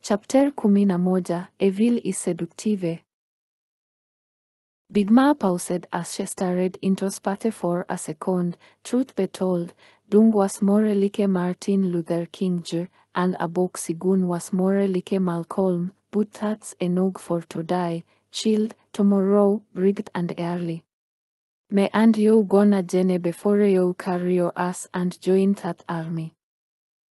Chapter 11. Evil is seductive. Big Ma paused as she stared into space for a second. Truth be told, Dung was more like Martin Luther King Jr., and Abooksigun was more like Malcolm, but that's enough for today. Chilled, tomorrow, bright and early. Me and you gonna journey before you carry your ass and join that army.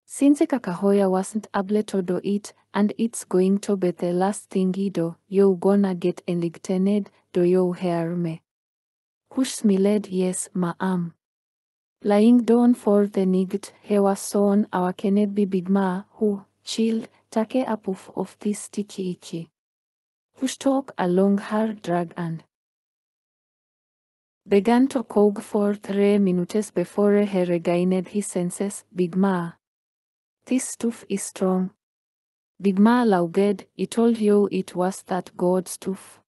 Since Kakahoya wasn't able to do it, and it's going to be the last thing he do, you gonna get elected, do you hear me? Kush smiled, yes, ma'am. Lying down for the night, he was soon awakened by Big Ma, who, chilled, take a puff of this sticky icky. Kush took a long hard drag and began to cough for 3 minutes before he regained his senses. Big Ma, this stuff is strong. Big Ma laughed, I told you it was that good stuff.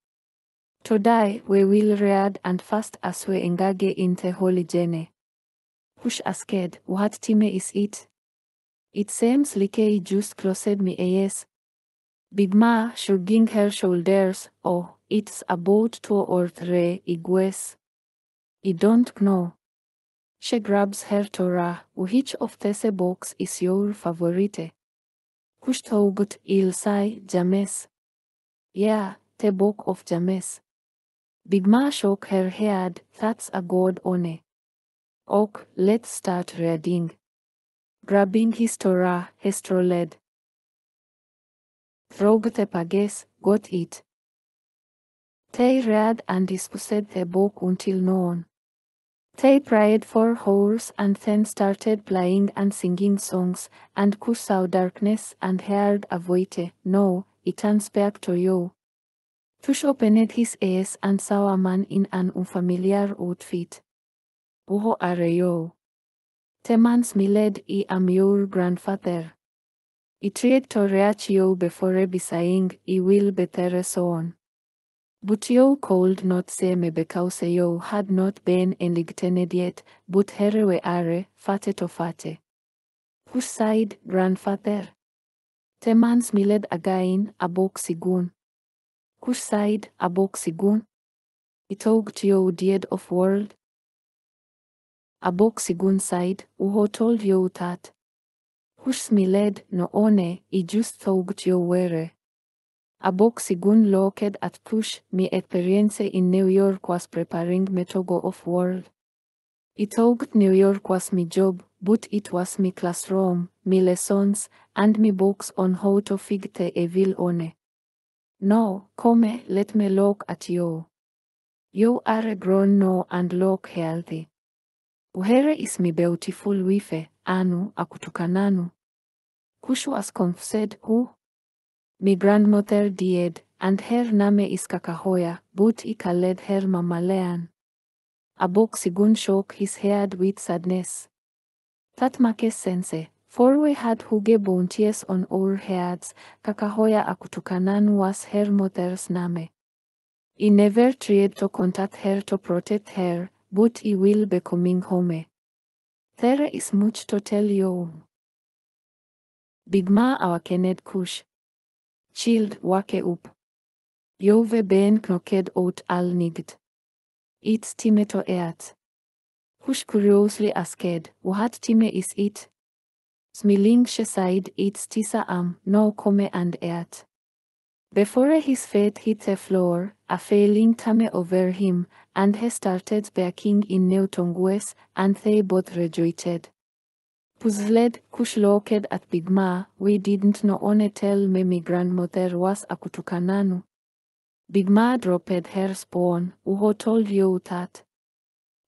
Today we will read and fast as we engage in the holy journey. Kush asked, what time is it? It seems like I just closed my eyes. Big Ma shrugging her shoulders, oh, it's about 2 or 3 hours. I don't know. She grabs her Torah. Which of these books is your favorite? Kush thought, I'll say James. Yeah, the book of James. Big Ma shook her head, that's a good one. Ok, let's start reading. Grabbing his Torah, he strolled through the pages, got it. They read and discussed the book until noon. They prayed for hours and then started playing and singing songs, and Kush saw darkness and heard a voice, no, it turns back to you. Kush opened his eyes and saw a man in an unfamiliar outfit. Who are you? The man smiled, I am your grandfather. I tried to reach you before by saying, I will be there soon. But you could not see me because you had not been elected yet, but here we are, fate to fate. Kush sighed, grandfather. The man smiled again, Abooksigun. Kush sighed, Abooksigun. I told you dead of world. Abooksigun sighed, who told you that? Kush smiled, no one, I just thought you were. Abooksigun looked at Kush. My experience in New York was preparing me to go off world. I thought New York was my job, but it was my classroom, my lessons, and my books on how to fight the evil one. No, come, let me look at you. You are grown now and look healthy. Where is my beautiful wife, Anu, akutukananu? Kush was confessed, who? My grandmother died, and her name is Kakahoya, but I called her Mamalean. Abooksigun shook his head with sadness. That makes sense, for we had huge bounties on our heads. Kakahoya akutukanan was her mother's name. I never tried to contact her to protect her, but I will be coming home. There is much to tell you. Big Ma awakened Kush. Chilled, wake up. You've been knocked out all night. It's time to eat. Kush curiously asked, what time is it? Smiling she said, it's tisa now come and eat. Before his feet hit the floor, a feeling came over him, and he started speaking in new tongues, and they both rejoiced. Puzzled, Kush looked at Big Ma. We didn't know one tell me my grandmother was akutukananu. Big Ma dropped her spoon. Who told you that?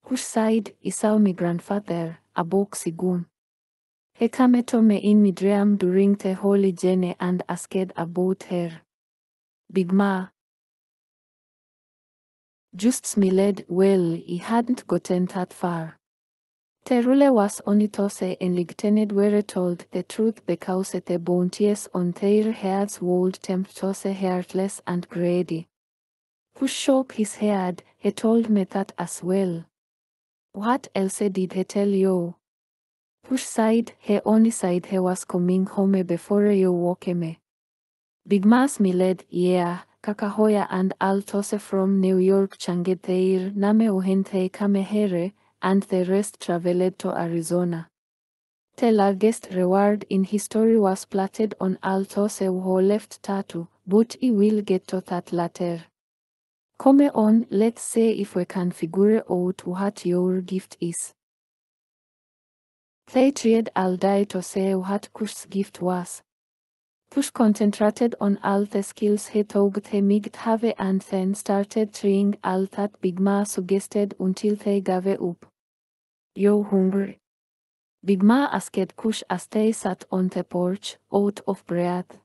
Kush sighed, I saw my grandfather, Abooksigun. He came to me in my dream during the holy journey and asked about her. Big Ma just smiled. Well, he hadn't gotten that far. The rule was only to say elected were told the truth because the bounties on their heads would tempt to say heartless and greedy. Kush shook his head. He told me that as well. What else did he tell you? Kush sighed. He only said he was coming home before you woke me. Bigmas miled, yeah, kakahoya and altose from New York changetheir name uhenthe kamehere, and the rest traveled to Arizona. The largest reward in history was platted on altose who left tatu, but I will get to that later. Come on, let's say if we can figure out what your gift is. They tried all day to say what Kush's gift was. Kush concentrated on all the skills he thought he might have and then started trying all that Bigma suggested until they gave up. "You hungry?" Bigma asked Kush as they sat on the porch, out of breath.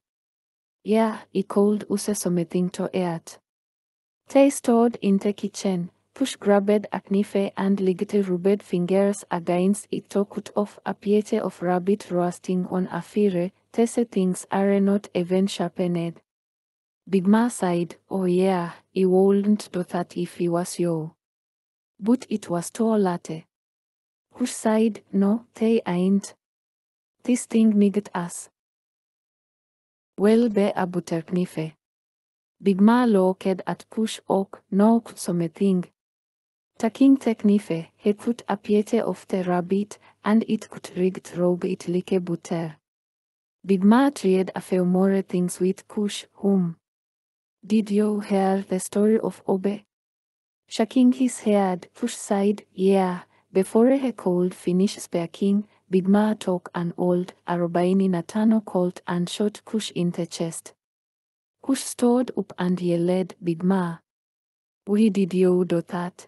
"Yeah, I called us something to eat." They stood in the kitchen. Kush grabbed a knife and licked rubbed fingers against it to cut off a piece of rabbit roasting on a fire. These things are not even sharpened. Bigma sighed, "Oh yeah, I wouldn't do that if I was you." But it was too late. Kush sighed, "No, they ain't. This thing might us. Well be a butterknife." Bigma looked at Kush och, "No, something." Taking the knife, he cut a piece of the rabbit, and it cut rigged robe it like butter. Bigma tried a few more things with Kush, whom. "Did you hear the story of Obe?" Shaking his head, Kush sighed, "Yeah." Before he could finish speaking, Bigma took an old Arobaini Natano Colt and shot Kush in the chest. Kush stood up and yelled, "Bigma! Why did you do that?"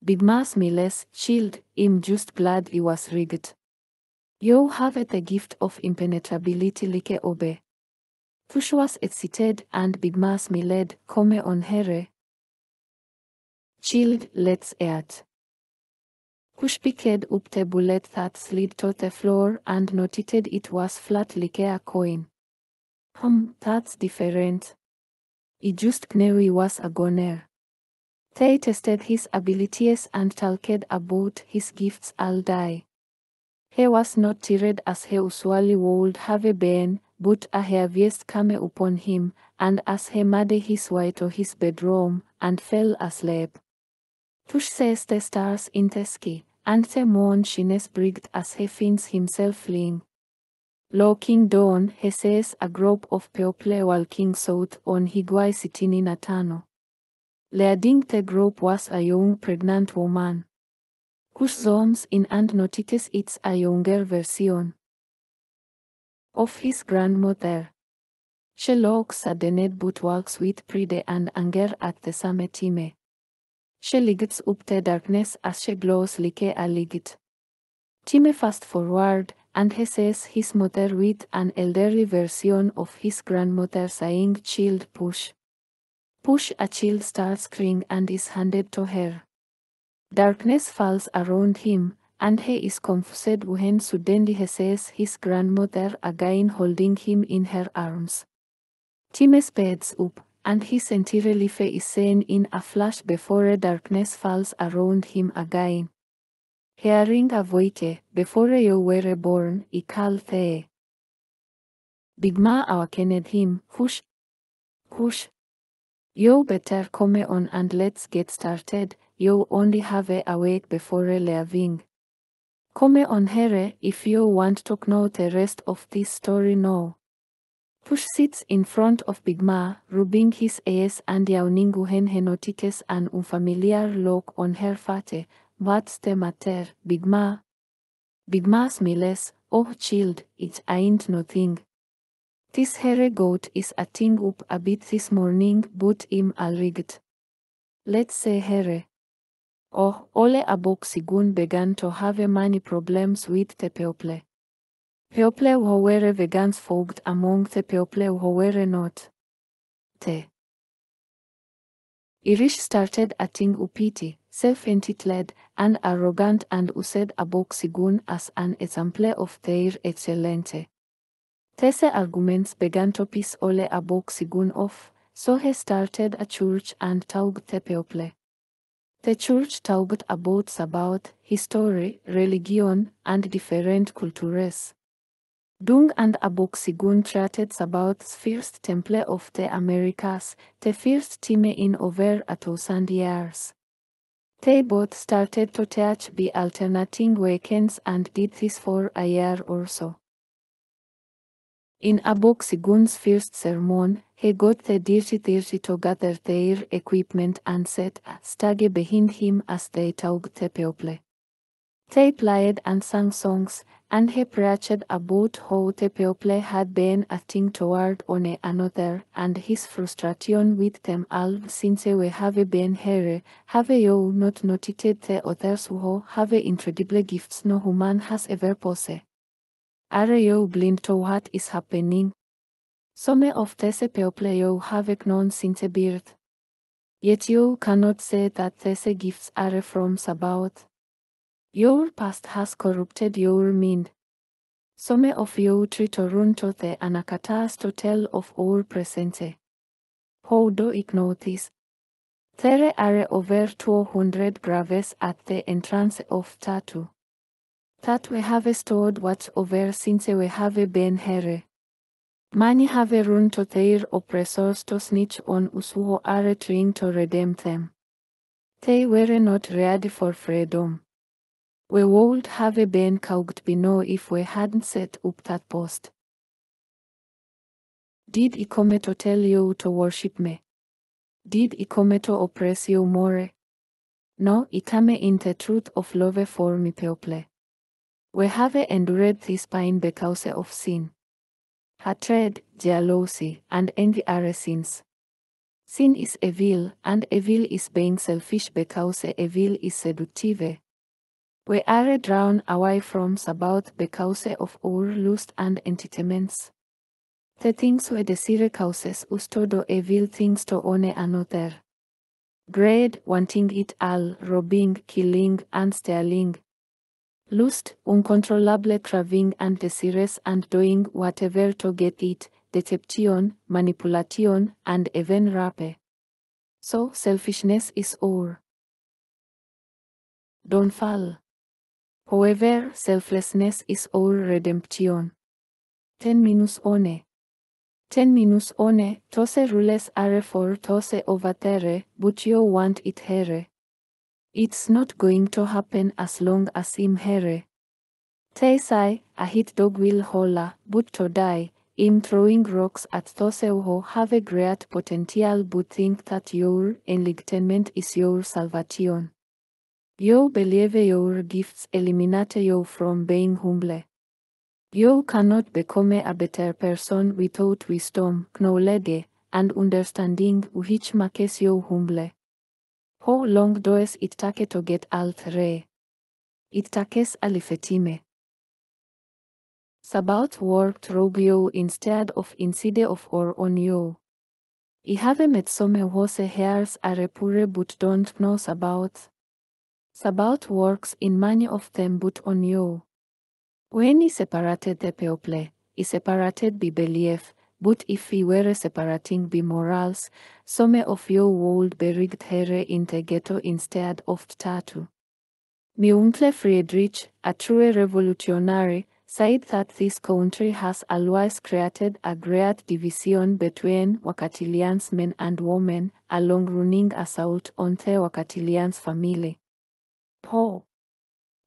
Bigma smiled, chilled, "I'm just glad it was rigged. You have the gift of impenetrability like Obe." Kush was excited and Bigma smiled, "Come on here." Chilled, "Let's eat." Kush picked up the bullet that slid to the floor and noted it was flat like a coin. That's different. I just knew he was a goner." They tested his abilities and talked about his gifts all day. He was not tired as he usually would have been, but a heaviness came upon him, and as he made his way to his bedroom, and fell asleep. Kush sees the stars in the sky, and the moon shines bright as he finds himself lying. Looking down, he sees a group of people walking south on Highway 13. Leading the group was a young pregnant woman. Kush zooms in and notices it's a younger version of his grandmother. She looks saddened but walks with pride and anger at the same time. She lights up the darkness as she glows like a light. Time fast forward, and he sees his mother with an elderly version of his grandmother saying, "Child, push." Push. A child starts crying and is handed to her. Darkness falls around him, and he is confused when suddenly he sees his grandmother again holding him in her arms. Time speeds up, and his entire life is seen in a flash before darkness falls around him again. Hearing a voice, "Before you were born, I called thee." Bigma awakened him, "Kush, Kush. You better come on and let's get started. You only have a week before leaving. Come on here if you want to know the rest of this story now." Kush sits in front of Bigma, rubbing his eyes and yawning when he notices an unfamiliar look on her face. "What's the matter, Bigma?" Bigma smiles, "Oh child, it ain't nothing. This here goat is acting up a bit this morning, but I'm all rigged. Let's say here." Oh, Ole Abooksigun began to have many problems with the people. People who were vegans fought among the people who were not. The Irish started acting uppity, self-entitled, and arrogant and used Abooksigun as an example of their excellence. These arguments began to piss Ole Abooksigun off, so he started a church and taught the people. The church taught about Sabbath, history, religion, and different cultures. Dung and Abooksigun chatted about the first temple of the Americas, the first time in over 1,000 years. They both started to touch by alternating weekends and did this for a year or so. In Abooksigun's first sermon, he got the dirty to gather their equipment and set a stage behind him as they talked the people. They played and sang songs, and he preached about how the people had been acting toward one another and his frustration with them all since we have been here. Have you not noted the others who have incredible gifts no human has ever possessed? Are you blind to what is happening? Some of these people you have known since birth. Yet you cannot say that these gifts are from about. Your past has corrupted your mind. Some of you try to run to the anakatas to tell of our present. How do you know this? There are over 200 graves at the entrance of Tattoo. That we have stored what's over since we have been here. Many have run to their oppressors to snitch on us who are trying to redeem them. They were not ready for freedom. We would have been caught below if we hadn't set up that post. Did I come to tell you to worship me? Did I come to oppress you more? No, I came in the truth of love for my people. We have endured this pain because of sin. Hatred, jealousy, and envy are sins. Sin is evil, and evil is being selfish because evil is seductive. We are drawn away from Sabbath because of our lust and entertainments. The things we desire causes us to do evil things to one another. Greed, wanting it all, robbing, killing, and stealing. Lust, uncontrollable craving and desires and doing whatever to get it, deception, manipulation, and even rape. So selfishness is our downfall. However, selflessness is our redemption. 10-1. 10-1, those rules are for those over there, but you want it here. It's not going to happen as long as I'm here. They say, a hit dog will holla, but to die, I'm throwing rocks at those who have a great potential but think that your enlightenment is your salvation. You believe your gifts eliminate you from being humble. You cannot become a better person without wisdom, knowledge, and understanding which makes you humble. How long does it take to get alt re? It takes a lifetime. Sabbath worked through you instead of or on you. I have met some whose hairs are poor but don't know Sabbath. Sabbath works in many of them but on you. When he separated the people, he separated by belief, but if he were separating by morals, some of you would be rigged here in the ghetto instead of tattoo. My uncle Friedrich, a true revolutionary, said that this country has always created a great division between Wakatilians men and women, a long-running assault on the Wakatilians family. Ho!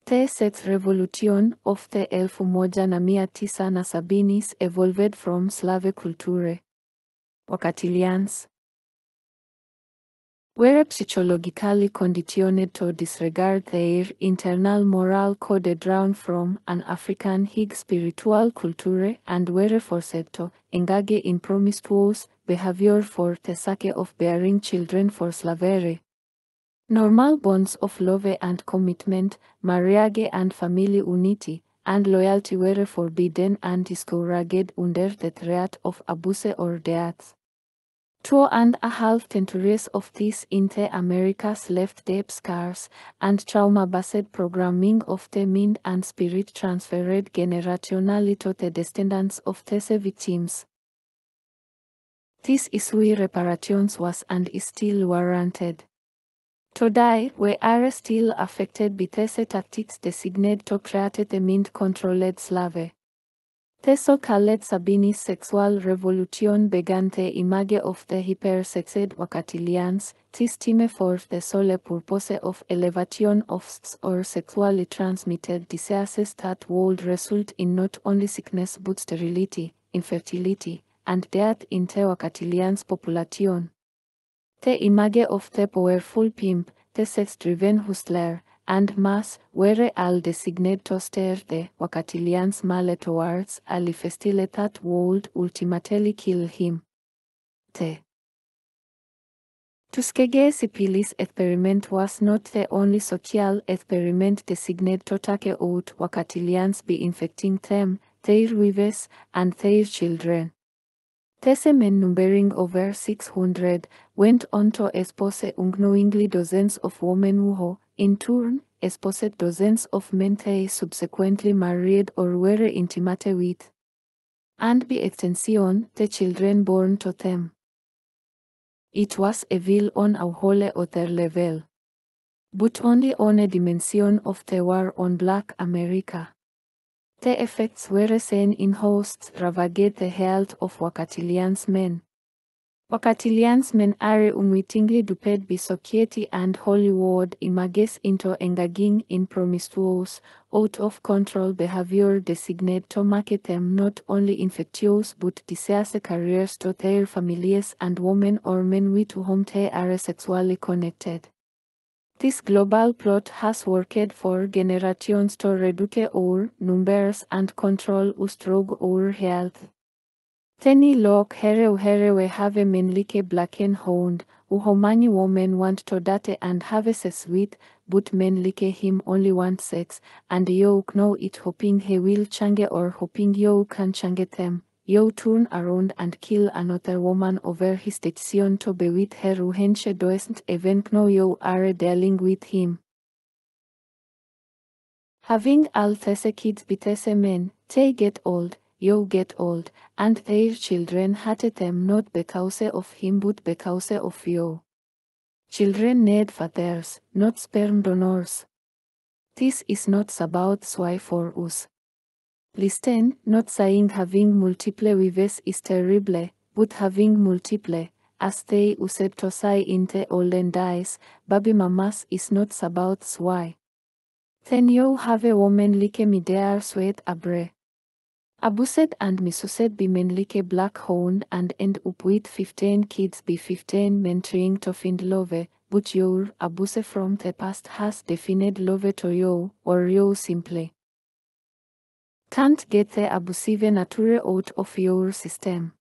The sex revolution of the 1970s evolved from Slave culture. Wakatilians were psychologically conditioned to disregard their internal moral code drawn from an African Higg spiritual culture and were forced to engage in promiscuous behavior for the sake of bearing children for slavery. Normal bonds of love and commitment, marriage and family unity, and loyalty were forbidden and discouraged under the threat of abuse or death. 2.5 centuries of this in the Americas left deep scars, and trauma-based programming of the mind and spirit transferred generationally to the descendants of these victims. This is why reparations was and is still warranted. Today, we are still affected by these tactics designed to create the mind-controlled slave. The so-called Sabini sexual revolution began the image of the hypersexed wakatilians, this time for the sole purpose of elevation of or sexually transmitted diseases that would result in not only sickness but sterility, infertility, and death in the wakatilians population. The image of the powerful pimp, the sex-driven hustler, and mass were all designed to steer the wakatilians male towards a lifestyle that would ultimately kill him. The Tuskegee syphilis experiment was not the only social experiment designed to take out wakatilians by infecting them, their wives, and their children. These men, numbering over 600, went on to expose unknowingly dozens of women who, in turn, exposed dozens of men they subsequently married or were intimate with. And by extension, the children born to them. It was evil on a whole other level. But only on a dimension of the war on Black America. The effects were seen in hosts ravaged the health of wakatilians men. Wakatilians men are unwittingly duped by society and Hollywood images into engaging in promiscuous, out-of-control behavior designed to make them not only infectious but disastrous careers to their families and women or men with whom they are sexually connected. This global plot has worked for generations to reduce our numbers and control us through our health. Teni look here we have a men like a black and hound, who many women want to date and have sex with, but men like him only want sex, and you know it hoping he will change or hoping you can change them. You turn around and kill another woman over his decision to be with her when she doesn't even know you are dealing with him. Having all these kids with these men, they get old, you get old, and their children hate them not because of him but because of you. Children need fathers, not sperm donors. This is not about sway for us. Listen, not saying having multiple wives is terrible, but having multiple, as they used to say in the olden days, baby mamas is not about sway. Then you have a woman like me there sweat abre. Abused and misused by men like a black hound and end up with 15 kids by 15 men trying to find love, but your abuse from the past has defined love to you, or you simply can't get the abusive nature out of your system.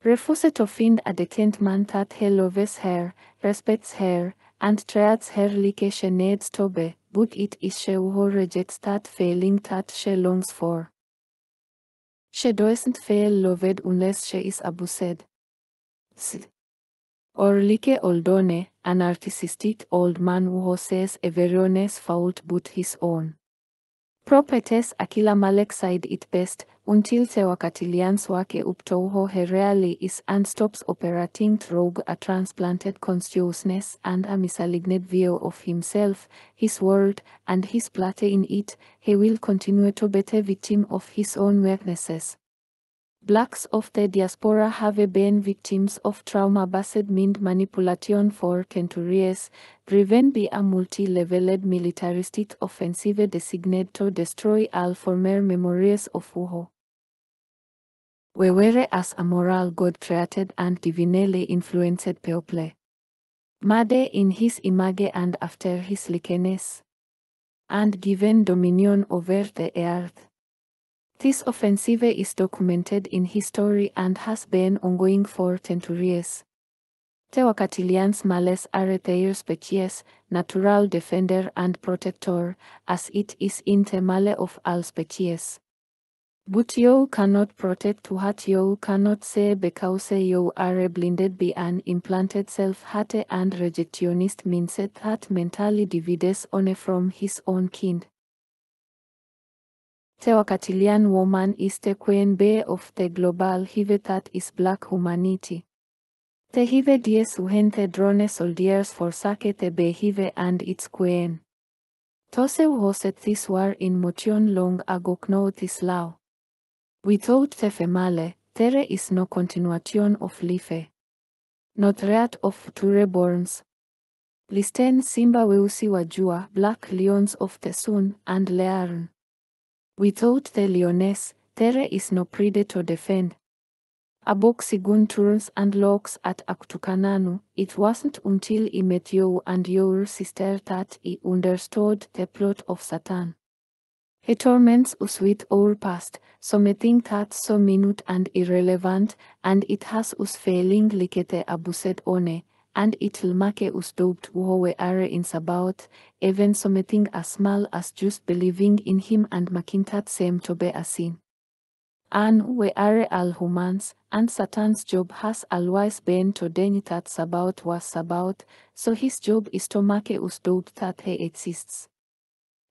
Refuse to find a decent man that he loves her, respects her, and treats her like she needs to be, but it is she who rejects that feeling that she longs for. She doesn't feel loved unless she is abused. Or like Oldone, an narcissistic old man who says everyone's fault but his own. Properties akila Malek said it best, until the wakatilians wake up to who he really is and stops operating through a transplanted consciousness and a misaligned view of himself, his world, and his place in it, he will continue to be a victim of his own weaknesses. Blacks of the diaspora have been victims of trauma-based mind manipulation for centuries, driven by a multi-leveled militaristic offensive designed to destroy all former memories of who we were as a moral God-created and divinely influenced people. Made in his image and after his likeness, and given dominion over the earth. This offensive is documented in history and has been ongoing for centuries. The wakatilians males are their species, natural defender and protector, as it is in the male of all species. But you cannot protect what you cannot say because you are blinded by an implanted self-hate and rejectionist mindset that mentally divides one from his own kind. The wakatilian woman is the queen bee of the global hive that is black humanity. The hive dies when the drone soldiers forsake the bee hive and its queen. Those who set this war in motion long ago know this law. Without the female, there is no continuation of life. No threat of future borns. Listen simba weusi wa jua, black lions of the sun and learn. Without the lioness, there is no prey to defend. Abooksigun turns and looks at Akutukananu. It wasn't until I met you and your sister that I understood the plot of Satan. He torments us with our past, something that's so minute and irrelevant, and it has us failing like the abused one, and it'll make us doubt who we are in about, even something as small as just believing in him and making that same to be a sin. And we are all humans, and Satan's job has always been to deny that's about was about, so his job is to make us doubt that he exists.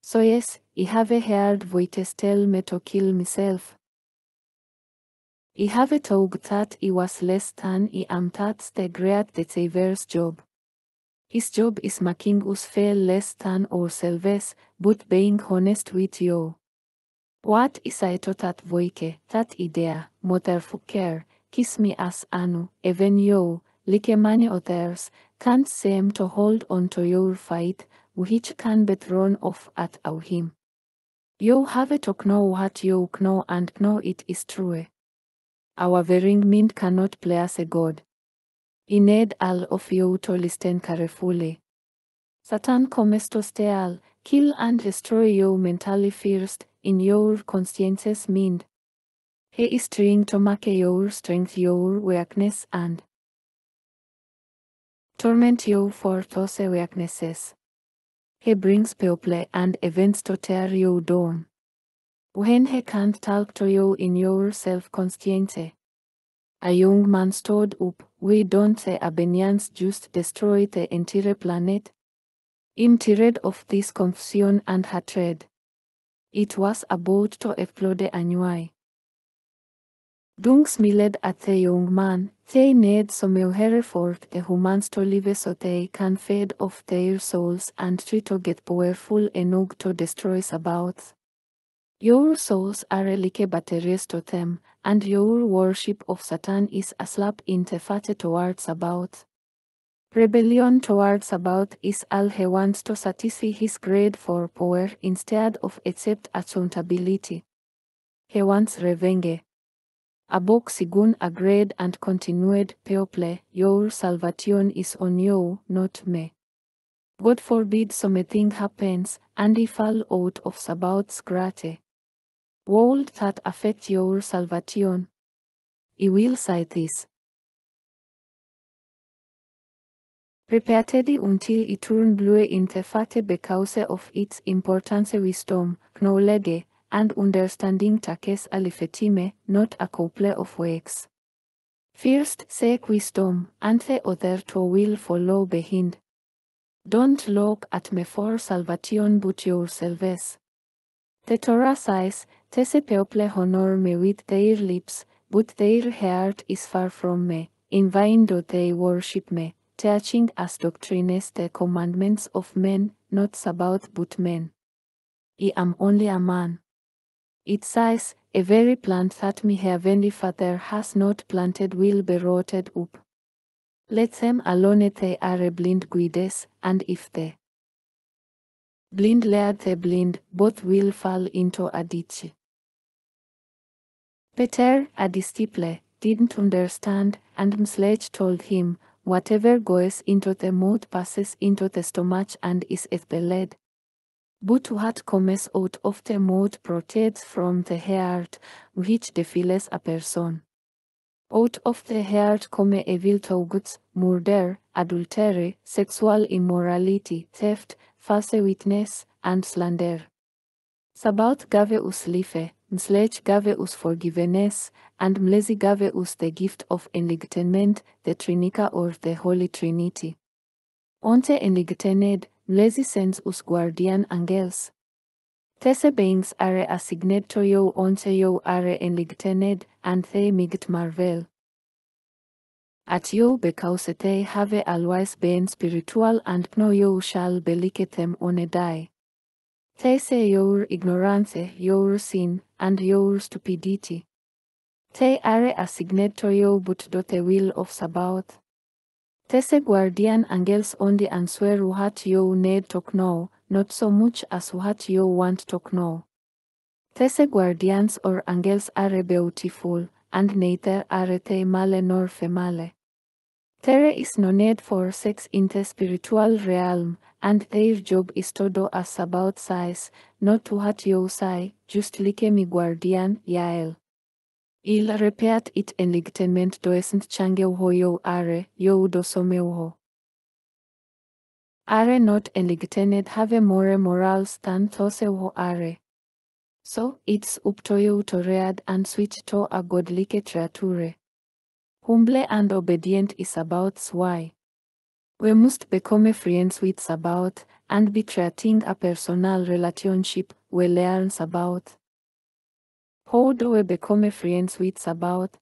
So yes, I have heard voices tell me to kill myself. I have thought that I was less than I am. That's the great deceiver's job. His job is making us feel less than ourselves, but being honest with you. What is I to that voike, that idea, motherfucker, kiss me as anu, even you, like many others, can't seem to hold on to your fight, which can be thrown off at him. You have to know what you know and know it is true. Our very mind cannot play as a god. I need all of you to listen carefully. Satan comes to steal, kill and destroy you mentally first, in your conscience's mind. He is trying to make your strength your weakness and torment you for those weaknesses. He brings people and events to tear you down. When he can't talk to you in your self-conscience. A young man stood up. We don't say Abenians just destroy the entire planet. I'm tired of this confusion and hatred. It was about to explode anyway. Dung smiled at the young man. They need some help for the humans to live so they can feed off their souls and try to get powerful enough to destroy about. Your souls are like batteries to them, and your worship of Satan is a slap in the face towards about. Rebellion towards about is all he wants to satisfy his greed for power instead of accept accountability. He wants revenge. Abooksigun agreed and continued, People, your salvation is on you, not me. God forbid something happens, and I fall out of Sabaoth's grace. World that affect your salvation. I will say this repeatedly until it turn blue in the face because of its importance, wisdom, knowledge, and understanding takes a lifetime, not a couple of weeks. First seek wisdom, and the other two will follow behind. Don't look at me for salvation but yourselves. The Torah says, These people honor me with their lips, but their heart is far from me. In vain do they worship me, teaching as doctrines the commandments of men, not Sabbath but men. I am only a man. It says, a very plant that my heavenly Father has not planted will be rotted up. Let them alone, they are blind guides, and if they blind lead the blind, both will fall into a ditch. Peter, a disciple, didn't understand, and Msledge told him, whatever goes into the mouth passes into the stomach and is expelled. But what comes out of the mouth proceeds from the heart, which defiles a person. Out of the heart come evil thoughts, murder, adultery, sexual immorality, theft, false witness, and slander. Sabaoth gave us life, Msledge gave us forgiveness, and Mlezi gave us the gift of enlightenment, the Trinica or the Holy Trinity. Once enlightened, Mlezi sends us guardian angels. These beings are assigned to you once you are enlightened, and they might marvel at you because they have always been spiritual and know you shall be like them on a day. They say your ignorance, your sin, and your stupidity. Te are assigned to you but do the will of Sabaoth. Tese guardian angels only answer what you need to know, not so much as what you want to know. Tese guardians or angels are beautiful, and neither are they male nor female. There is no need for sex in the spiritual realm, and their job is to do as Sabaoth says, not what you say, just like mi guardian, Yael. Il repeat it enlightenment doesn't change who you are, you do somewho. Are not enlightened have a more moral stand to se who are. So, it's up to you to read and switch to a godly creature. Humble and obedient is Sabaoth's why. We must become friends with Sabaoth, and be creating a personal relationship we learn Sabaoth. How do we become friends with Sabaoth?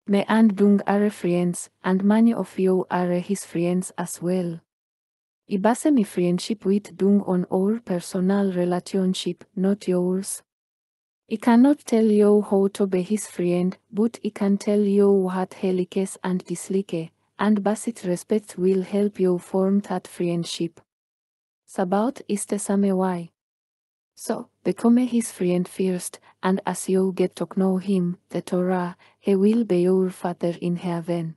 Me and Dung are friends, and many of you are his friends as well. I base my friendship with Dung on our personal relationship, not yours. I cannot tell you how to be his friend, but I can tell you what he likes and dislikes, and basic respect will help you form that friendship. Sabaoth is the same way. So, become his friend first, and as you get to know him, the Torah, he will be your Father in heaven.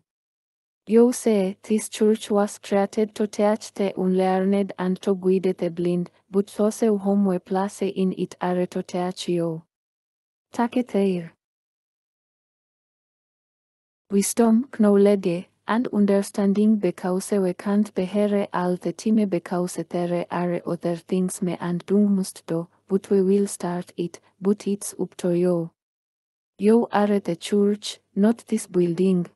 You say, this church was created to teach the unlearned and to guide the blind, but those whom we place in it are to teach you. Take there. Wisdom, knowledge, and understanding because we can't bear all the time because there are other things me and do must do, but we will start it, but it's up to you. You are the church, not this building.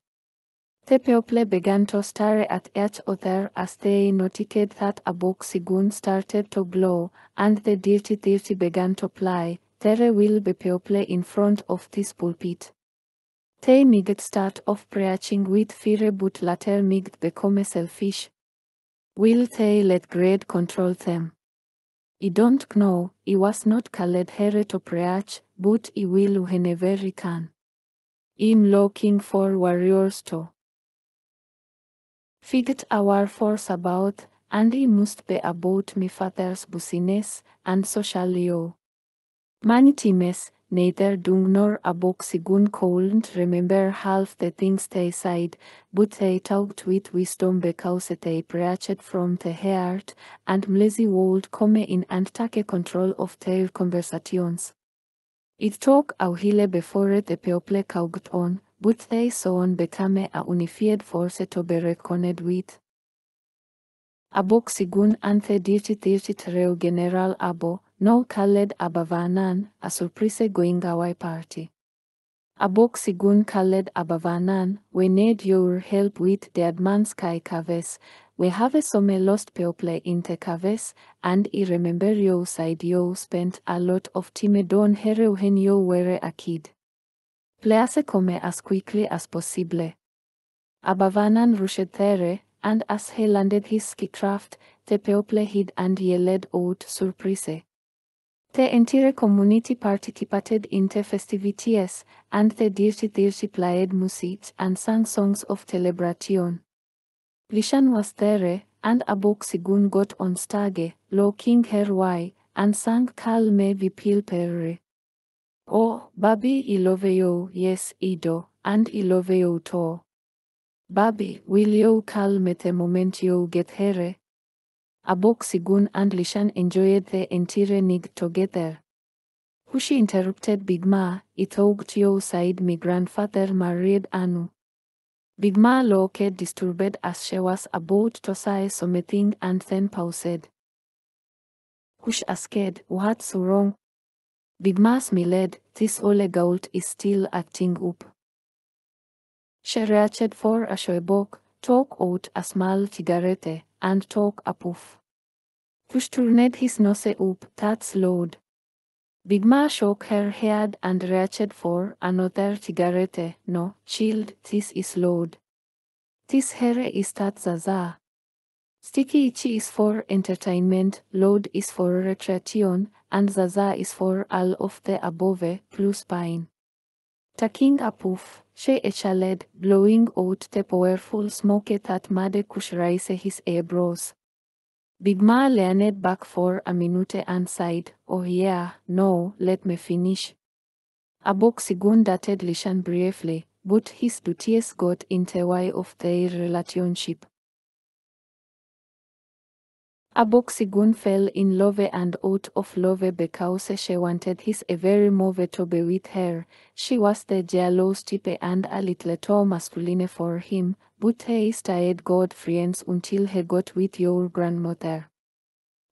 The people began to stare at each other as they noticed that Abooksigun started to glow, and the dirty began to play. There will be people in front of this pulpit. They might start off preaching with fear but later might become selfish. Will they let greed control them? I don't know, I was not called here to preach, but I will whenever I can. I'm looking for warriors to fight our force about, and I must be about my father's business, and so shall you. Many times, neither Dung nor Abooksigun couldn't remember half the things they said, but they talked with wisdom because they preached from the heart, and Mlezi would come in and take control of their conversations. It took a while before the people caught on, but they soon became a unified force to be reckoned with. Abooksigun and the dirty Reo General Abo, now called Abavanan, a surprise going away party. Abooksigun called Abavanan, we need your help with the advance Kai caves. We have some lost people in the caves, and I remember you said you spent a lot of time down here when you were a kid. Please come as quickly as possible. Abavanan rushed there, and as he landed his skicraft, the people hid and yelled out surprise. The entire community participated in the festivities, and the dirty played music and sang songs of celebration. Lishan was there, and Abooksigun got on stage, looking her way, and sang Calme vi pilpere. Oh, Babi, I love you, yes, I do, and I love you too. Babi, will you calm the moment you get here? Abooksigun and Lishan enjoyed the entire night together. Kush interrupted Big Ma, I thought you said my grandfather married Anu. Big Ma looked disturbed as she was about to say something and then paused. Kush asked, what's wrong? Big Ma smiled, this ole gold is still acting up. She reached for a showbook, took out a small cigarette, and took a puff. Kush turned his nose up, that's loud. Big Ma shook her head and reached for another cigarette. No, child, this is loud. This here is that Zaza. Sticky Ichi is for entertainment, load is for recreation, and Zaza is for all of the above, plus pine. Taking a puff, she echaled, blowing out the powerful smoke that made Kush raise his eyebrows. Big Ma leaned back for a minute and sighed, "Oh yeah, no, let me finish." Abooksigun dated Lishan briefly, but his duties got in the way of their relationship. Abooksigun fell in love and out of love because she wanted his very move to be with her. She was the jealous type and a little too masculine for him, but they stayed good friends until he got with your grandmother.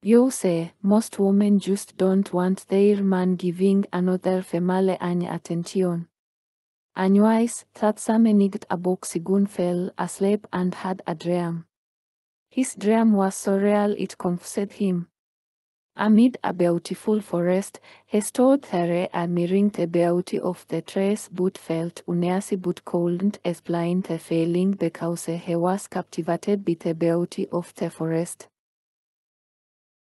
You say, most women just don't want their man giving another female any attention. Anyways, that same night Abooksigun fell asleep and had a dream. His dream was so real it confused him. Amid a beautiful forest, he stood there admiring the beauty of the trees but felt uneasy but couldn't explain the feeling because he was captivated by the beauty of the forest.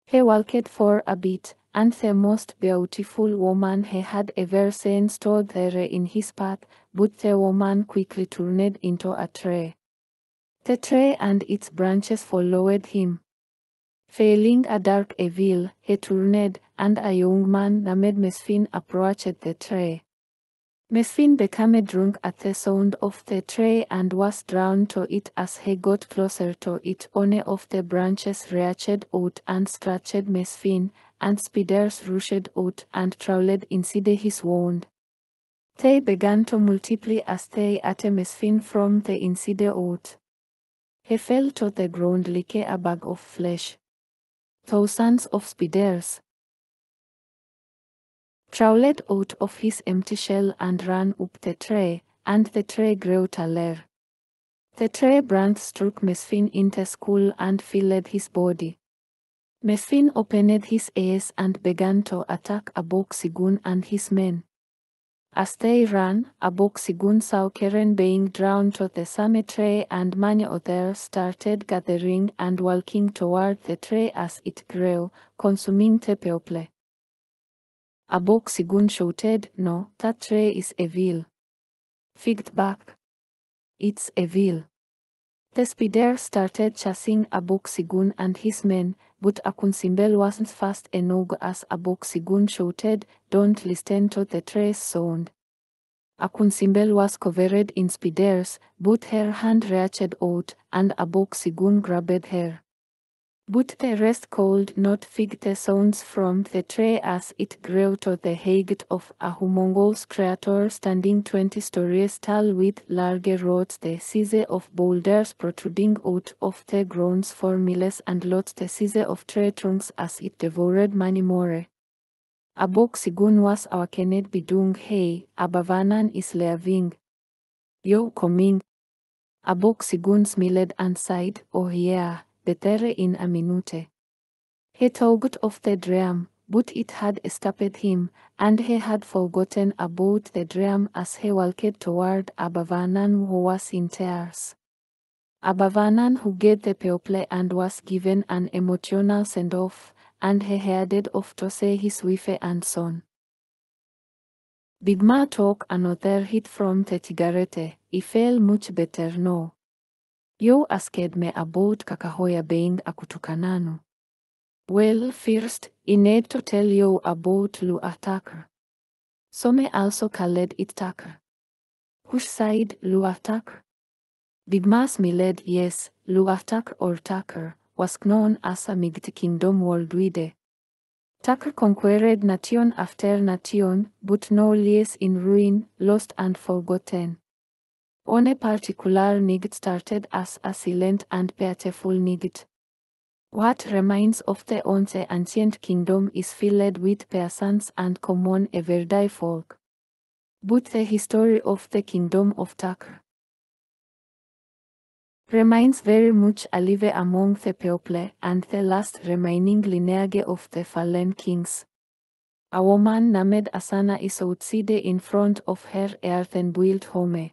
He walked for a bit, and the most beautiful woman he had ever seen stood there in his path, but the woman quickly turned into a tree. The tree and its branches followed him. Feeling a dark evil, he turned, and a young man named Mesfin approached the tree. Mesfin became drunk at the sound of the tree and was drawn to it as he got closer to it. One of the branches reached out and scratched Mesfin, and spiders rushed out and crawled inside his wound. They began to multiply as they ate Mesfin from the inside out. He fell to the ground like a bag of flesh. Thousands of spiders crawled out of his empty shell and ran up the tree, and the tree grew taller. The tree branch struck Mesfin in the skull and filled his body. Mesfin opened his eyes and began to attack Abooksigun and his men. As they ran, Abooksigun saw Keren being drawn to the same tree, and many others started gathering and walking toward the tree as it grew, consuming the people. Abooksigun shouted, "No, that tree is evil." Fight back. It's evil. The spiders started chasing Abooksigun and his men, but Akunsimbel wasn't fast enough as Abooksigun shouted, "Don't listen to the tree's sound." Akunsimbel was covered in spiders, but her hand reached out, and Abooksigun grabbed her. But the rest could not fig the sounds from the tree as it grew to the height of a humongous creature standing 20 stories tall with large roots the size of boulders protruding out of the ground for miles and lots the size of tree trunks as it devoured many more. Abooksigun was awakened bidung, "Hey, Abavanan is leaving. You coming?" Abooksigun smiled and sighed, "Oh yeah. Better in a minute." He thought of the dream, but it had escaped him, and he had forgotten about the dream as he walked toward Abavanan, who was in tears. Abavanan, who gave the people and was given an emotional send-off, and he headed off to see his wife and son. Big Ma took another hit from the cigarette. He felt much better now. "You asked me about Kakahoya being a Kutukananu. Well, first, I need to tell you about Lua Tucker. Some also called it Tucker." Kush said, "Lua Tucker?" Big Ma smiled. "Yes, Lua Tucker or Tucker was known as a mighty kingdom worldwide. Tucker conquered nation after nation, but now lies in ruin, lost and forgotten. One particular night started as a silent and pitiful night. What remains of the once ancient kingdom is filled with peasants and common everyday folk. But the history of the kingdom of Tucker remains very much alive among the people and the last remaining lineage of the fallen kings. A woman named Asana is outside in front of her earthen-built home.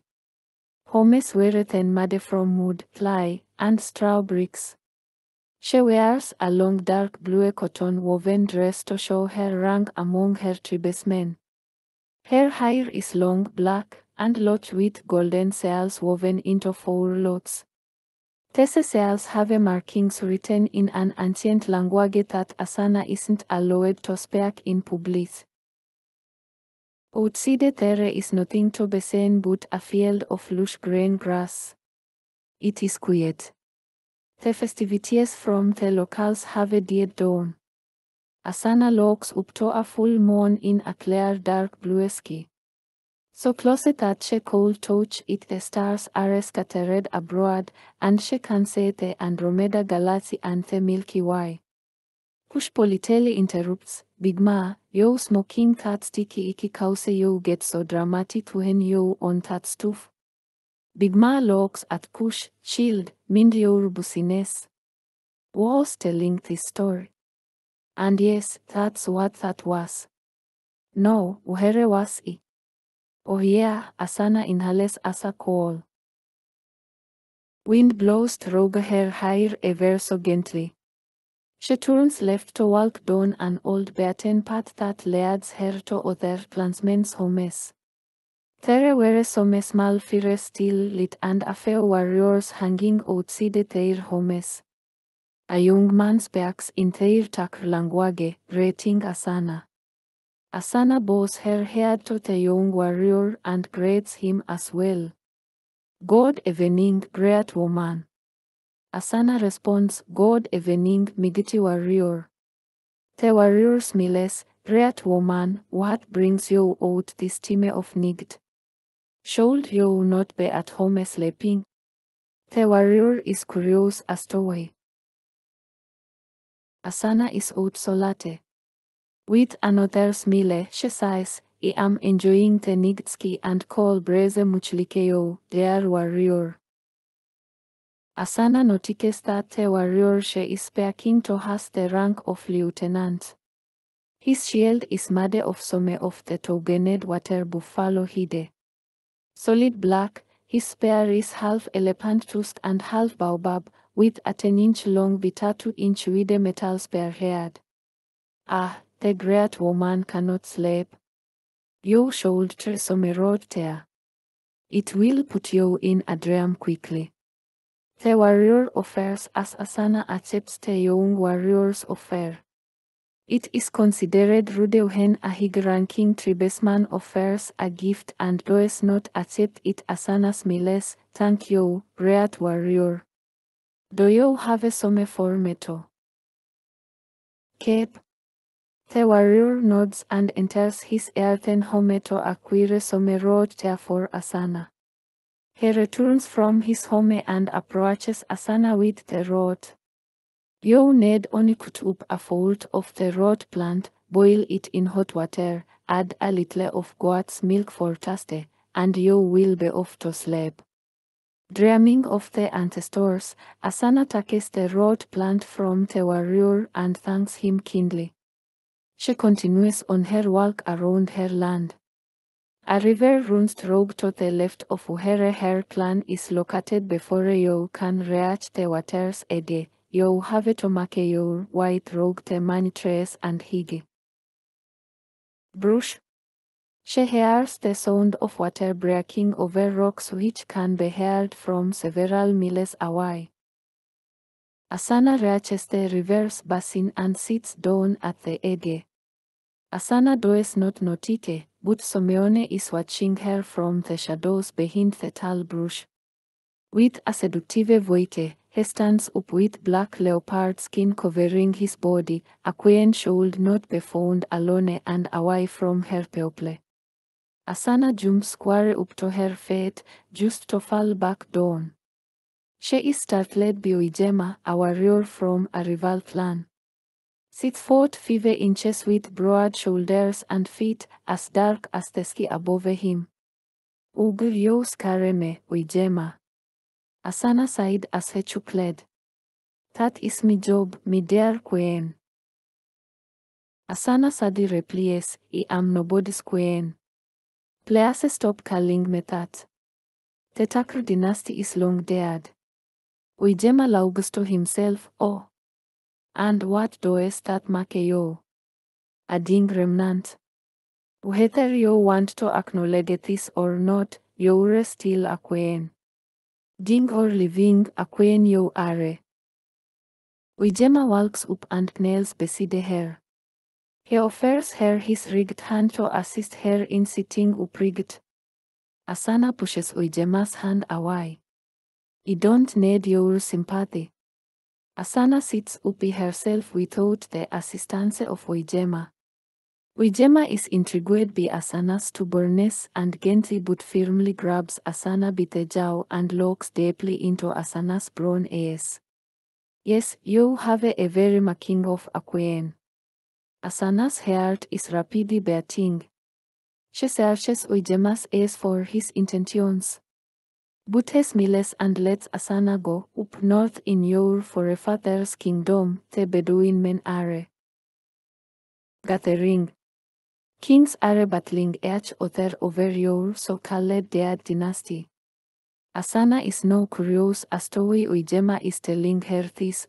Homes were then made from wood, clay, and straw bricks. She wears a long dark blue cotton woven dress to show her rank among her tribesmen. Her hair is long, black, and lot with golden sails woven into 4 lots. These sails have markings written in an ancient language that Asana isn't allowed to speak in public. Outside there is nothing to be seen but a field of lush green grass. It is quiet. The festivities from the locals have died down. Asana looks up to a full moon in a clear dark blue sky. So close that she could touch it, the stars are scattered abroad, and she can see the Andromeda Galaxy and the Milky Way. Kush politely interrupts, Big Ma, you smoking that sticky icky cause you get so dramatic when you on that stuff. Big Ma looks at Kush, chilled, mind your business. Was telling this story. And yes, that's what that was. No, where was it? Oh yeah, Asana inhales as a coal. Wind blows through her hair ever so gently. She turns left to walk down an old beaten path that leads her to other clansmen's homes. There were some small fires still lit and a few warriors hanging outside their homes. A young man speaks in their Takr language, greeting Asana. Asana bows her head to the young warrior and greets him as well. Good evening, great woman. Asana responds, Good evening, mighty warrior. The warrior smiles, Great woman, what brings you out this time of night? Should you not be at home sleeping? The warrior is curious as to why. Asana is out solate. With another smile, she says, I am enjoying the night ski and cold breeze much like you, dear warrior. Asana notices that the warrior she is speaking to has the rank of lieutenant. His shield is made of some of the taugened water buffalo hide. Solid black, his spear is half elephant tusk and half baobab, with a 10-inch long bita 2-inch wide metal spearhead. Ah, the great woman cannot sleep. You should try some road there. It will put you in a dream quickly. The warrior offers as Asana accepts the young warrior's offer. It is considered rude when a high-ranking tribesman offers a gift and does not accept it. Asana smiles, thank you, great warrior. Do you have some for me too? Keep. The warrior nods and enters his earthen home to acquire some road there for Asana. He returns from his home and approaches Asana with the rod. You need only cut up a fold of the rod plant, boil it in hot water, add a little of goat's milk for taste, and you will be off to sleep. Dreaming of the ancestors, Asana takes the rod plant from the warrior and thanks him kindly. She continues on her walk around her land. A river runs through to the left of where her clan is located. Before you can reach the water's edge, you have to make your way through the many trees and high brush. She hears the sound of water breaking over rocks which can be heard from several miles away. Asana reaches the river's basin and sits down at the edge. Asana does not notice, but Someone is watching her from the shadows behind the tall brush. With a seductive voice, he stands up with black leopard skin covering his body. A queen should not be found alone and away from her people. Asana jumps square up to her feet, just to fall back down. She is startled by Uijema, a warrior from a rival clan. 6'5" with broad shoulders and feet as dark as the sky above him. Ukuu, you scare me, Uijema. Asana sighed as he chuckled. That is my job, my dear queen. Asana sadly replies, I am nobody's queen. Please stop calling me that. The Takr dynasty is long dead. Uijema laughs to himself, oh. And what does that make you? A ding remnant. Whether you want to acknowledge this or not, you're still a queen. Dying or living, a queen you are. Uijema walks up and kneels beside her. He offers her his rigged hand to assist her in sitting upright. Asana pushes Uijema's hand away. I don't need your sympathy. Asana sits up herself without the assistance of Uijema. Uijema is intrigued by Asana's stubbornness and gently but firmly grabs Asana by the jaw and looks deeply into Asana's brown eyes. Yes, you have a very making of a queen. Asana's heart is rapidly beating. She searches Uijema's eyes for his intentions. But he smiles and lets Asana go up north in your for a father's kingdom, the Bedouin men are gathering. Kings are battling each other over your so-called dead dynasty. Asana is now curious as to why Uijema is telling her this.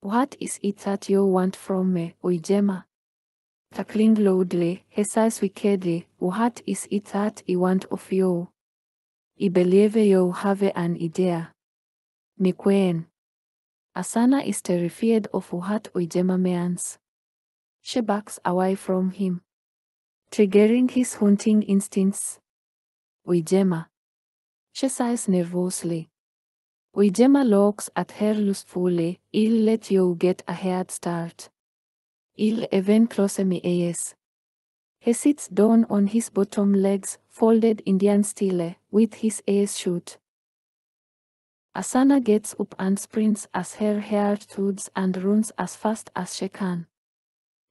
What is it that you want from me, Uijema? Tackling loudly, he says wickedly, what is it that I want of you? I believe you have an idea. My queen. Asana is terrified of what Uijema means. She backs away from him, triggering his hunting instincts. Uijema. She sighs nervously. Uijema looks at her lustfully. I'll let you get a head start. I'll even close my eyes. He sits down on his bottom legs, folded Indian style, with his eyes shut. Asana gets up and sprints as her heart thuds and runs as fast as she can.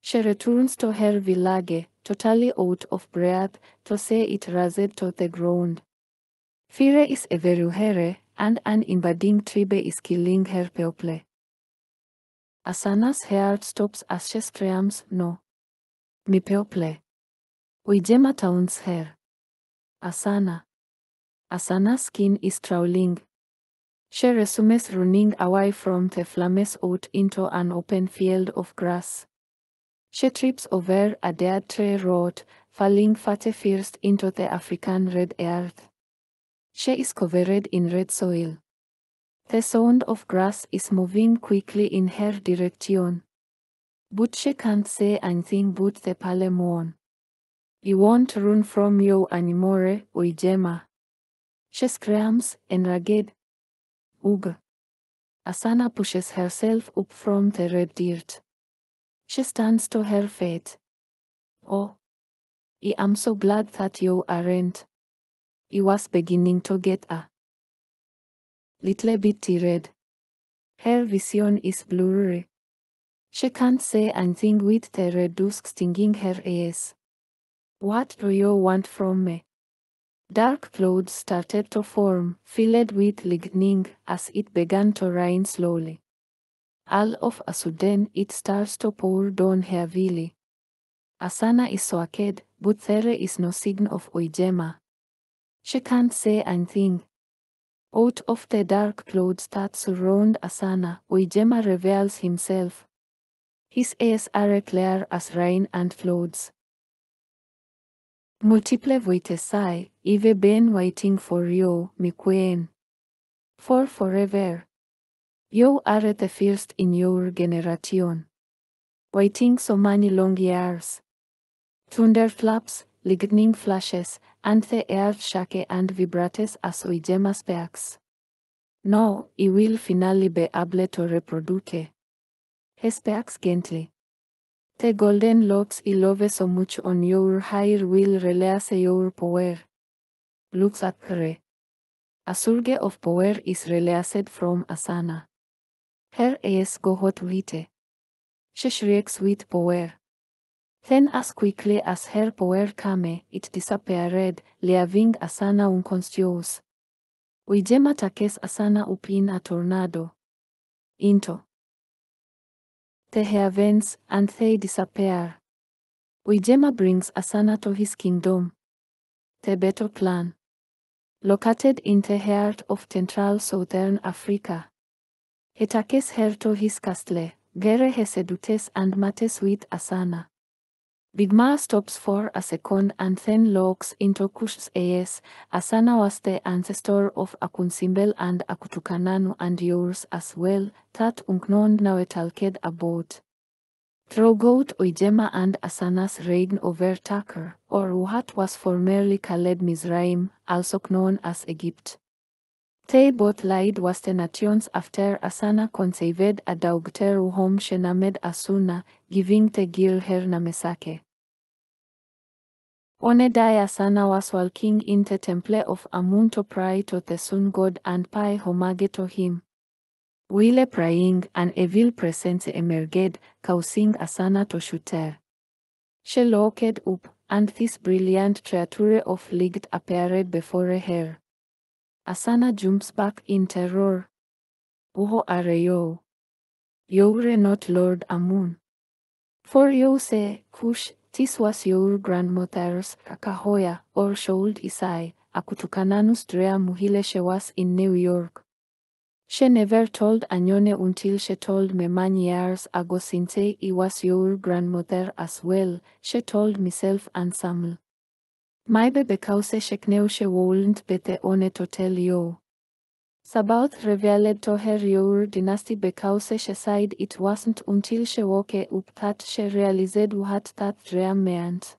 She returns to her village, totally out of breath, to say it razed to the ground. Fear is everywhere, and an invading tribe is killing her people. Asana's heart stops as she screams, no. Mi people. Uijema taunts her. Asana. Asana's skin is crawling. She resumes running away from the flames out into an open field of grass. She trips over a dead tree root, falling face first into the African red earth. She is covered in red soil. The sound of grass is moving quickly in her direction. But she can't say anything but the pale moon. I won't run from you anymore, Uijema. She screams, enraged. Ugh. Asana pushes herself up from the red dirt. She stands to her feet. Oh. I am so glad that you aren't. I was beginning to get a little bit tired. Her vision is blurry. She can't say anything with the red dusk stinging her ears. What do you want from me? Dark clouds started to form, filled with lightning, as it began to rain slowly. All of a sudden, it starts to pour down heavily. Asana is shocked, but there is no sign of Uijema. She can't say anything. Out of the dark clouds that surround Asana, Uijema reveals himself. His eyes are clear as rain and clouds. Multiple voices say, I've been waiting for you, my queen. For forever. You are the first in your generation. Waiting so many long years. Thunder flaps, lightning flashes, and the earth shake and vibrates as Uijema speaks. Now, I will finally be able to reproduce. He speaks gently. The golden locks I love so much on your hair will release your power. Looks at her. A surge of power is released from Asana. Her eyes go hot with. She shrieks with power. Then as quickly as her power came, it disappeared, leaving Asana unconscious. Uijema takes Asana up in a tornado. Into the heavens, and they disappear. Uijema brings Asana to his kingdom. The Beto clan. Located in the heart of central southern Africa. He takes her to his castle, where he seduces and mates with Asana. Big Ma stops for a second and then looks into Kush's eyes. Asana was the ancestor of Akunsimbel and Akutukananu and yours as well, that unknown nawetalked about. Throughout Uijema and Asana's reign over Takar, or what was formerly called Mizraim, also known as Egypt. They both lied was the nations after Asana conceived a daughter whom she named Asuna, giving the girl her namesake. One day Asana was walking in the temple of Amun to pray to the sun god and pay homage to him. While praying, an evil presence emerged, causing Asana to shoot her. She looked up, and this brilliant creature of light appeared before her. Asana jumps back in terror. Who are you? You're not Lord Amun. For you say, Kush, this was your grandmother's Kakahoya, or Should Isai, Akutukananus Drea Muhile she was in New York. She never told Anyone until she told me many years ago since it was your grandmother as well, she told myself and Samuel. Maybe because she knew she wouldn't be the one to tell you. Sabaoth revealed to her your dynasty because she said it wasn't until she woke up that she realized what that dream meant.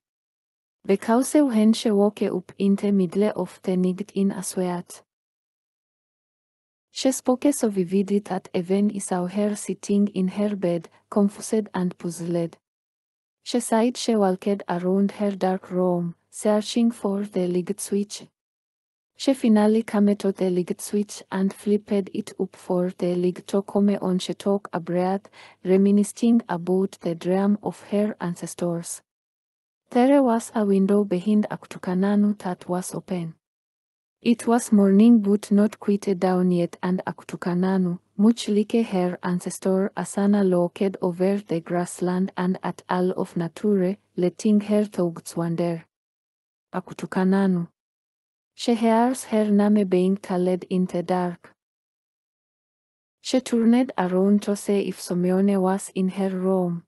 Because when she woke up in the middle of the night in a sweat. She spoke so vividly that even I saw her sitting in her bed, confused and puzzled. She said she walked around her dark room, searching for the light switch. She finally came to the light switch and flipped it up for the light to come on. She took a breath, reminiscing about the dream of her ancestors. There was a window behind Akutukananu that was open. It was morning but not quite down yet, and Akutukananu, much like her ancestor Asana, looked over the grassland and at all of nature, letting her thoughts wander. Akutukananu. She hears her name being called in the dark. She turned around to see if Simeone was in her room.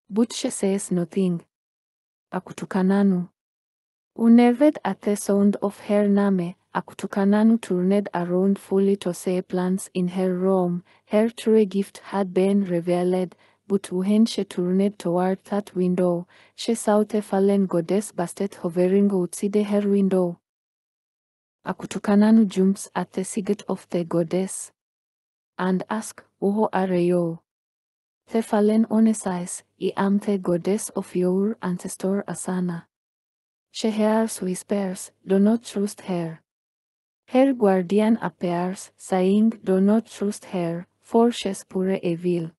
But she says nothing. Akutukananu. Unnerved at the sound of her name, Akutukananu turned around fully to see plants in her room. Her true gift had been revealed, but when she turned toward that window, she saw the fallen goddess Bastet hovering outside her window. Akutukananu jumps at the sight of the goddess and asks, "Who are you?" The fallen one says, "I am the goddess of your ancestor Asana." She hears whispers, "Do not trust her." Her guardian appears, saying, "Do not trust her, for she's pure evil."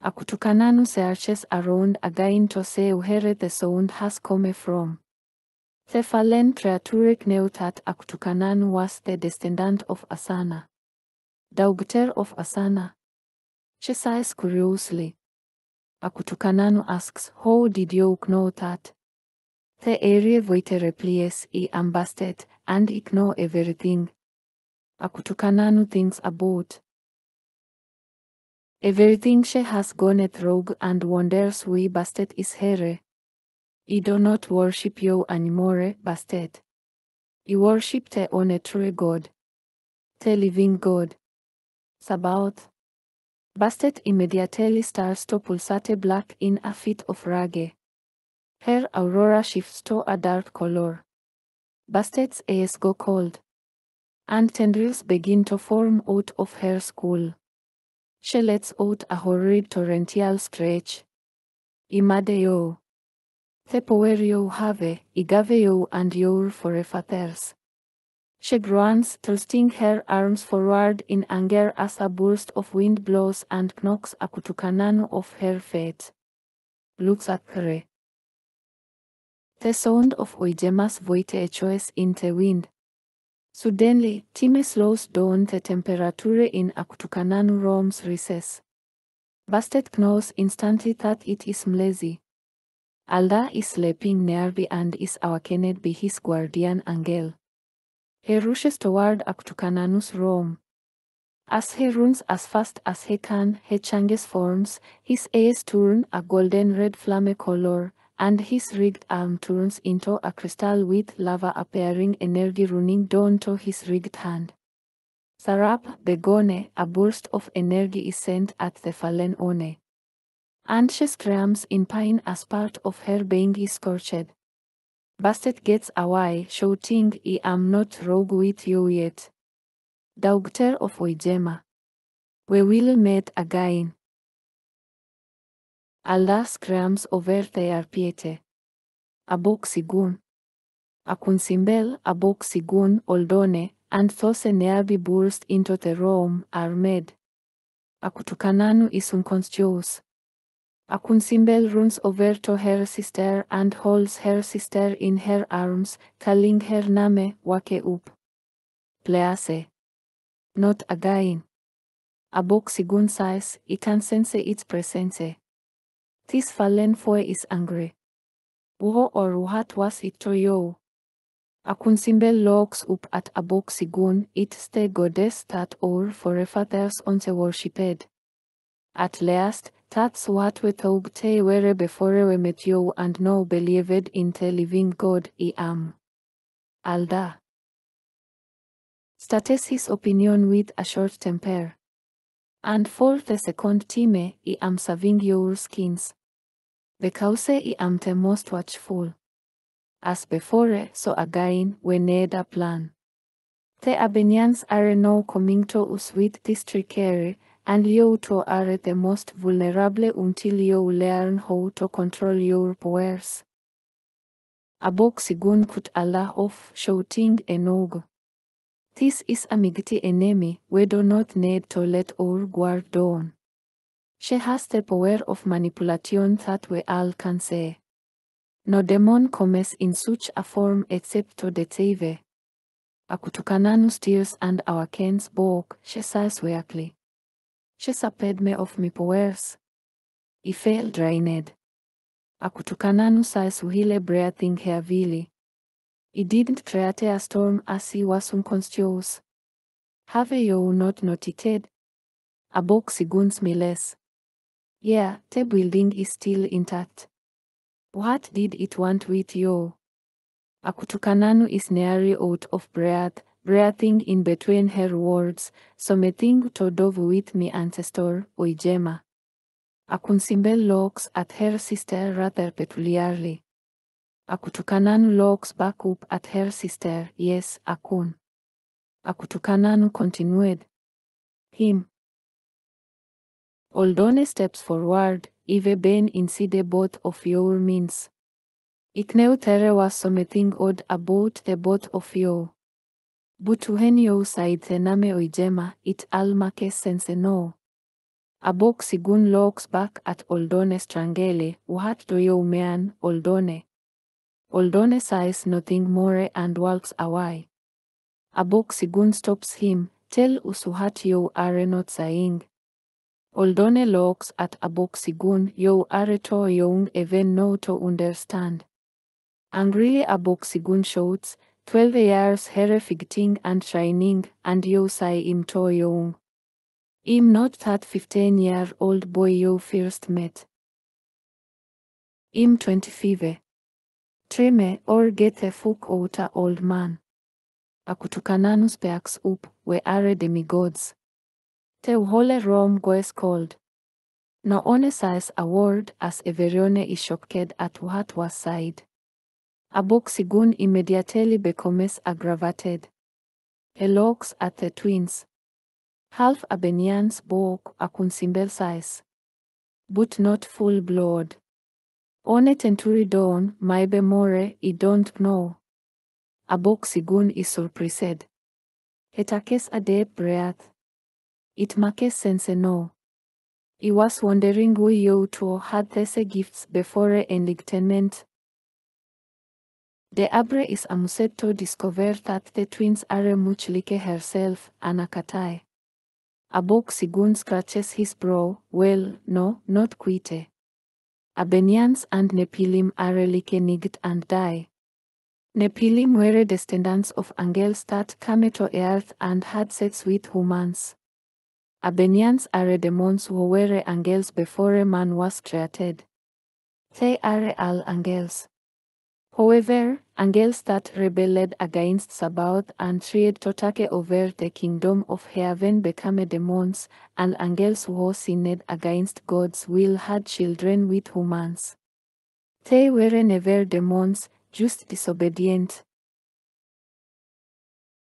Akutukananu searches around again to see where the sound has come from. The fallen creature knew that Akutukananu was the descendant of Asana. Daughter of Asana. She says curiously. Akutukananu asks, "How did you know that?" The area voite replies, "I am Bastet, and I know everything." Akutukananu thinks about everything she has gone through and wonders why Bastet is here. "I do not worship you anymore, Bastet. I worship the only true God. The living God." Sabaoth. Bastet immediately starts to pulsate black in a fit of rage. Her aurora shifts to a dark color. Bastet's eyes go cold, and tendrils begin to form out of her skull. She lets out a horrid torrential screech. "I made you. The power you have, I gave you and your forefathers." She groans, thrusting her arms forward in anger as a burst of wind blows and knocks Akutukananu off her feet. Looks at her. The sound of Uijema's voice echoes in the wind. Suddenly, time slows down. The temperature in Akutukananu room's recess. Bastet knows instantly that it is Mlezi. Alda is sleeping nearby and is awakened by his guardian angel. He rushes toward Akutukananu's room. As he runs as fast as he can, he changes forms. His eyes turn a golden red flame color, and his rigged arm turns into a crystal with lava appearing energy running down to his rigged hand. Sarap begone, a burst of energy is sent at the fallen one. And she screams in pain as part of her being is scorched. Bastet gets away, shouting, "I am not rogue with you yet. Daughter of Wijema. We will meet again." Allah screams over their piety. Abooksigun. Akunsimbel Abooksigun Oldone, and those nearby burst into the room, armed. Akutukananu is unconscious. Akunsimbel runs over to her sister and holds her sister in her arms, calling her name, wake up. Please. Not again. Abooksigun says, "I can sense its presence. This fallen foe is angry. Who or what was it to you?" Akunsimbel looks up at Abooksigun, it's the goddess that our forefathers once worshipped. At last, that's what we thought they were before we met you and now believed in the living God I am. Alda states his opinion with a short temper. And for the second time, I am saving your skins. Because I am the most watchful. As before, so again, we need a plan. The Abenians are now coming to us with this trickery, and you two are the most vulnerable until you learn how to control your powers. Abooksigun cut Allah off, shouting enough. This is a mighty enemy, we do not need to let our guard down. She has the power of manipulation that we all can see. No demon comes in such a form except to deceive. Akutukananu stirs and awakens book, she says weakly. She sapped me of my powers. I felt drained. Akutukananu says Swahili breathing heavily. I didn't create a storm as he was unconscious. Have you not noted? Abooksigun smiles. Yeah, the building is still intact. What did it want with you? Akutukananu is nearly out of breath, breathing in between her words, something to do with me ancestor, Wijema. Akunsimbel looks at her sister rather peculiarly. Akutukananu looks back up at her sister, yes, Akun. Akutukananu continued. Him. Oldone steps forward, Ive ben inside both of your means. Ik knew there was something odd about the both of you. But when you said the name Wijema, it all makes sense no. Abooksigun looks back at Oldone strangely. What do you mean, Oldone? Oldone says nothing more and walks away. Abooksigun stops him. Tell us what you are not saying. Oldone looks at Abooksigun. You are too young even now to understand. Angrily Abooksigun shouts, 12 years reflecting and training, and you say I'm too young. I'm not that 15-year-old boy you first met. I'm 25. Try me or get the fuck out, old man. Akutukananu speaks up, we are demigods. The whole room goes cold. No one says a word as everyone is shocked at what was said. Abooksigun immediately becomes aggravated. He looks at the twins. Half Abenians book Akunsimbel size. But not full blood. One tenturi don, maybe more, I don't know. Abooksigun is surprised. He takes a deep breath. It makes sense no. I was wondering who you two had these gifts before enlightenment. The Abre is amused to discover that the twins are much like herself, Anakatai. Abooksigun scratches his brow. Well, no, not quite. Abenians and Nephilim are like nigged and die. Nephilim were descendants of angels that came to earth and had sex with humans. Abenians are demons who were angels before man was created. They are all angels. However, angels that rebelled against Sabaoth and tried to take over the kingdom of heaven became demons, and angels who sinned against God's will had children with humans. They were never demons, just disobedient.